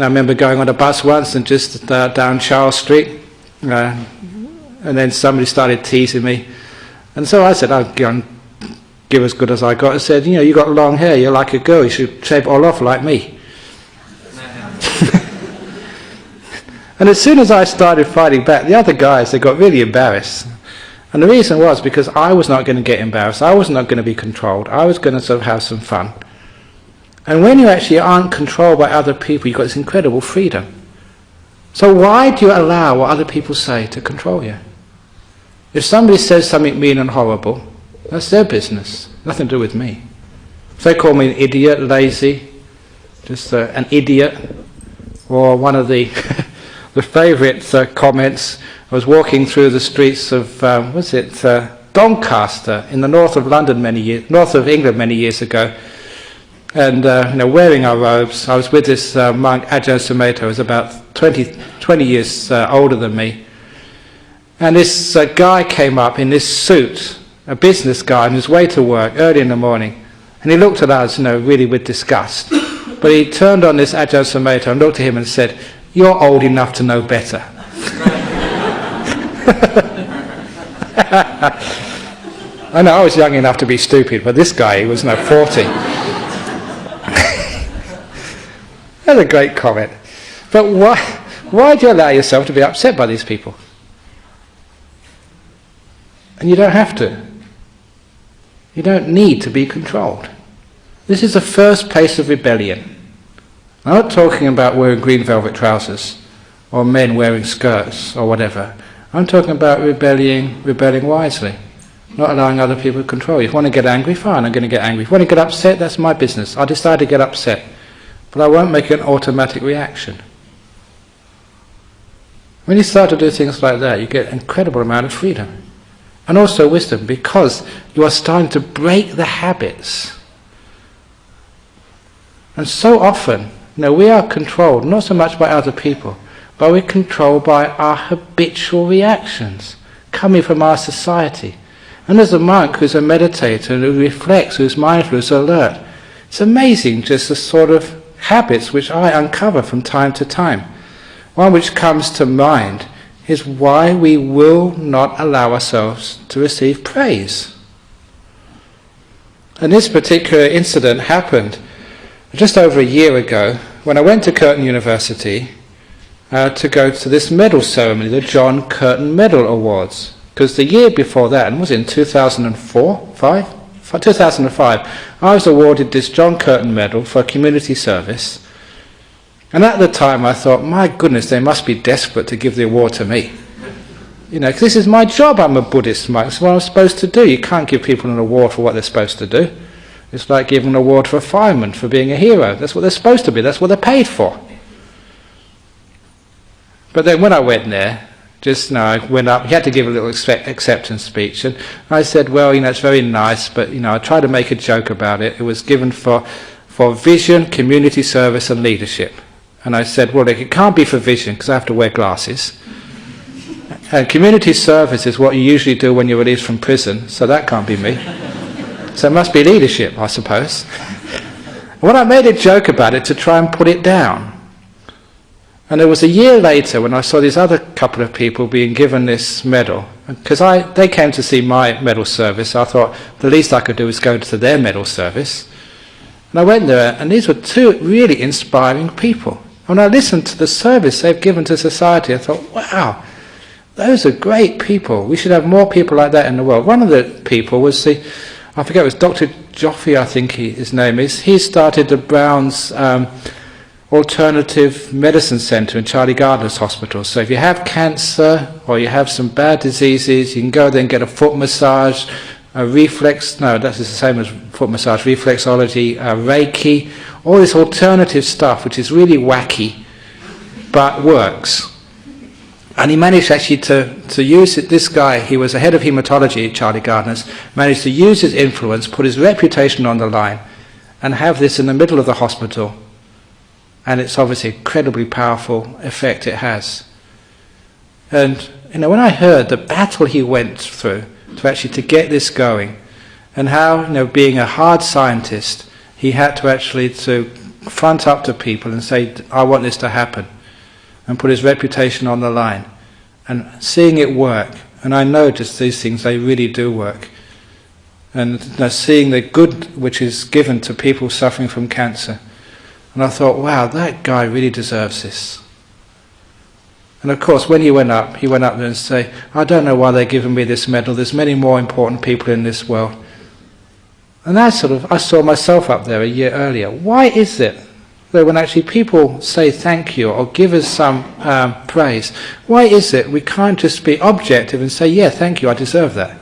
And I remember going on a bus once and just down Charles Street, and then somebody started teasing me. And so I said, I'll give as good as I got. I said, you know, you got long hair, you're like a girl, you should shave it all off like me. And as soon as I started fighting back, the other guys, they got really embarrassed. And the reason was because I was not going to get embarrassed, I was not going to be controlled, I was going to sort of have some fun. And when you actually aren't controlled by other people, you've got this incredible freedom. So why do you allow what other people say to control you? If somebody says something mean and horrible, that's their business, nothing to do with me. If they call me an idiot, lazy, just an idiot, or one of the the favourite comments, I was walking through the streets of Doncaster in the north of England many years ago, and wearing our robes. I was with this monk, Ajahn Brahm, who was about 20 years older than me, and this guy came up in this suit, a business guy, on his way to work early in the morning, and he looked at us, really with disgust. But he turned on this Ajahn Brahm and looked at him and said, "You're old enough to know better." I know I was young enough to be stupid, but this guy, he was 40. That's a great comment. But why do you allow yourself to be upset by these people? And you don't have to. You don't need to be controlled. This is the first place of rebellion. I'm not talking about wearing green velvet trousers or men wearing skirts or whatever. I'm talking about rebelling wisely, not allowing other people to control you. If you want to get angry, fine, I'm going to get angry. If you want to get upset, that's my business. I'll decide to get upset, but I won't make an automatic reaction. When you start to do things like that, you get an incredible amount of freedom and also wisdom, because you are starting to break the habits. And so often, we are controlled not so much by other people, but we're controlled by our habitual reactions coming from our society. And there's a monk who's a meditator, who reflects, who's mindful, who's alert. It's amazing just the sort of habits which I uncover from time to time. One which comes to mind is why we will not allow ourselves to receive praise. And this particular incident happened just over a year ago, when I went to Curtin University to go to this medal ceremony, the John Curtin Medal Awards. Because the year before that, and it was in 2005, I was awarded this John Curtin Medal for community service. And at the time I thought, my goodness, they must be desperate to give the award to me. Because this is my job, I'm a Buddhist monk, it's what I'm supposed to do. You can't give people an award for what they're supposed to do. It's like giving an award for a fireman for being a hero. That's what they're supposed to be. That's what they're paid for. But then when I went there, I went up, he had to give a little acceptance speech, and I said, well, it's very nice, but, I tried to make a joke about it. It was given for vision, community service and leadership. And I said, well, it can't be for vision, because I have to wear glasses. And community service is what you usually do when you're released from prison, so that can't be me. So it must be leadership, I suppose. Well, I made a joke about it to try and put it down. And it was a year later when I saw this other couple of people being given this medal. Because they came to see my medal service, I thought the least I could do is go to their medal service. And I went there, and these were two really inspiring people. When I listened to the service they've given to society, I thought, wow, those are great people. We should have more people like that in the world. One of the people was I forget, it was Dr. Joffe, I think his name is. He started the Brown's Alternative Medicine Centre in Charlie Gardner's hospital. So if you have cancer or you have some bad diseases, you can go there and get a foot massage, that's the same as foot massage, reflexology, Reiki, all this alternative stuff which is really wacky but works. And he managed actually to use it. This guy, he was a head of haematology at Charlie Gardner's, managed to use his influence, put his reputation on the line, and have this in the middle of the hospital. And it's obviously incredibly powerful effect it has. And when I heard the battle he went through to get this going, and how being a hard scientist, he had to actually to front up to people and say, I want this to happen, and put his reputation on the line, and seeing it work. And I noticed these things, they really do work. And seeing the good which is given to people suffering from cancer. And I thought, wow, that guy really deserves this. And of course, when he went up there and said, I don't know why they're giving me this medal, there's many more important people in this world. And I saw myself up there a year earlier. Why is it that when actually people say thank you or give us some praise, why is it we can't just be objective and say, yeah, thank you, I deserve that?